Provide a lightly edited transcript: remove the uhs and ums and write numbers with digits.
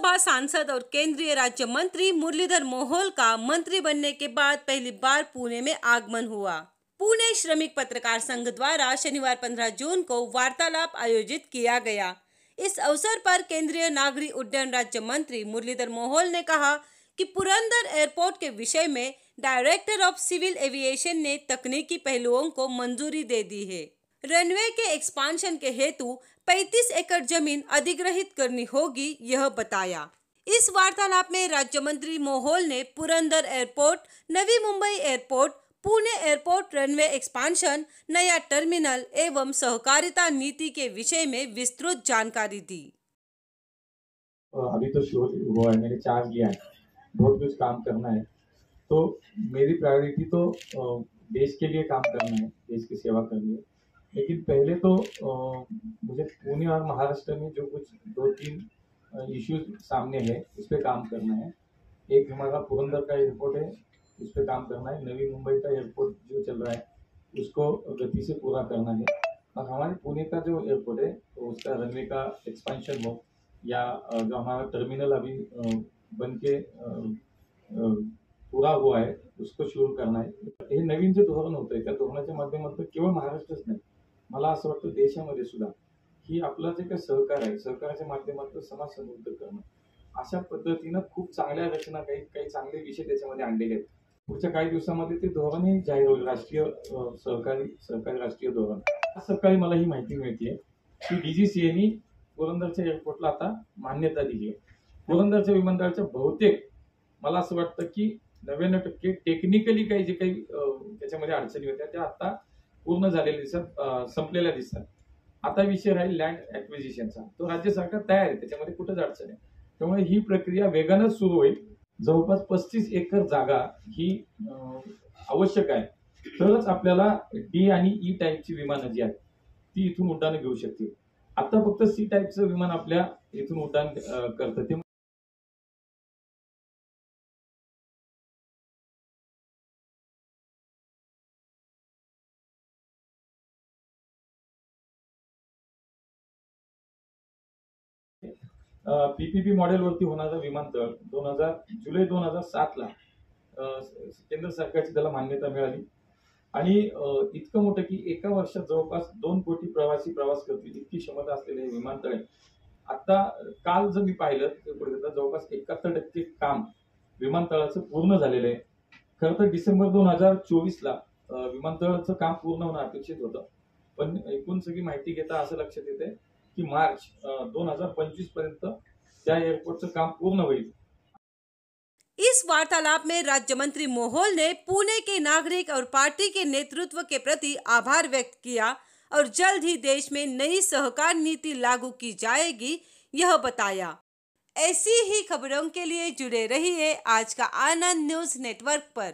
लोकसभा सांसद और केंद्रीय राज्य मंत्री मुरलीधर मोहोल का मंत्री बनने के बाद पहली बार पुणे में आगमन हुआ। पुणे श्रमिक पत्रकार संघ द्वारा शनिवार 15 जून को वार्तालाप आयोजित किया गया। इस अवसर पर केंद्रीय नागरिक उड्डयन राज्य मंत्री मुरलीधर मोहोल ने कहा कि पुरंदर एयरपोर्ट के विषय में डायरेक्टर ऑफ सिविल एविएशन ने तकनीकी पहलुओं को मंजूरी दे दी है। रनवे के एक्सपांशन के हेतु 35 एकड़ जमीन अधिग्रहित करनी होगी, यह बताया। इस वार्तालाप में राज्य मंत्री मोहोल ने Purandar airport, Navi Mumbai airport, Pune airport runway expansion, नया टर्मिनल एवं सहकारिता नीति के विषय में विस्तृत जानकारी दी। अभी तो शुरू हुआ है, मैंने चार्ज लिया है, बहुत कुछ काम करना है। तो मेरी प्रायोरिटी तो देश के लिए काम करना है, देश की सेवा करनी है। लेकिन पहले तो मुझे पुणे और महाराष्ट्र में जो कुछ 2-3 इश्यूज सामने है उस पर काम करना है। एक हमारा पुरंदर का एयरपोर्ट है, उस पर काम करना है। नवी मुंबई का एयरपोर्ट जो चल रहा है उसको गति से पूरा करना है। और हमारे पुणे का जो एयरपोर्ट है तो उसका रनवे का एक्सपेंशन हो या जो हमारा टर्मिनल अभी बन के पूरा हुआ आहे उसको शुरू करना आहे। हे नवीन जे धोरण होतंय त्या धोरणाच्या माध्यमातून केवळ महाराष्ट्रच नाही, मला असं वाटतं देशामध्ये सुद्धा ही आपलं जे काही सहकार आहे, सहकाराच्या माध्यमातून समाज समृद्ध करणं, अशा पद्धतीनं खूप चांगल्या रचना काही चांगले विषय त्याच्यामध्ये आणलेले आहेत। पुढच्या काही दिवसामध्ये ते धोरणही जाहीर होईल, राष्ट्रीय सहकारी राष्ट्रीय धोरण। आज सकाळी मला ही माहिती मिळतेय की डीजीसीएनी पुरंदरच्या एअरपोर्टला आता मान्यता दिली आहे। पुरंदरच्या विमानतळाच्या बहुतेक मला असं वाटतं की 99% टेक्निकली काही जे काही त्याच्यामध्ये अडचणी होत्या त्या आता पूर्ण झालेल्या दिसतात, संपलेल्या दिसतात। आता विषय राहील लँड ॲक्विजिशनचा, तो राज्य सरकार तयार आहे, त्याच्यामध्ये कुठेच अडचण आहे। त्यामुळे ही प्रक्रिया वेगाने सुरू होईल। जवळपास 35 एकर जागा ही आवश्यक आहे, तरच आपल्याला डी आणि ई टाईपची विमानं जी आहेत ती इथून उड्डाण घेऊ शकतील। आता फक्त सी टाईपचं विमान आपल्या इथून उड्डाण करतं ते पीपीपी मॉडेलवरती होणारा विमानतळ जुलै 2007 ला केंद्र सरकारची त्याला मान्यता मिळाली आणि इतकं मोठं की एका वर्षात जवळपास 2 कोटी प्रवासी प्रवास करतील इतकी क्षमता असलेले विमानतळ आहे। आता काल जर मी पाहिलं तर जवळपास 71% काम विमानतळाचं पूर्ण झालेलं आहे। खरं तर डिसेंबर 2024 ला विमानतळाचं काम पूर्ण होणं अपेक्षित होतं, पण एकूण सगळी माहिती घेता असं लक्षात येते कि मार्च 2025 पर्यंत त्या एयरपोर्टचं काम पूर्ण होईल। इस वार्तालाप में राज्य मंत्री मोहोल ने पुणे के नागरिक और पार्टी के नेतृत्व के प्रति आभार व्यक्त किया और जल्द ही देश में नई सहकार नीति लागू की जाएगी, यह बताया। ऐसी ही खबरों के लिए जुड़े रहिए आज का आनंद न्यूज नेटवर्क पर।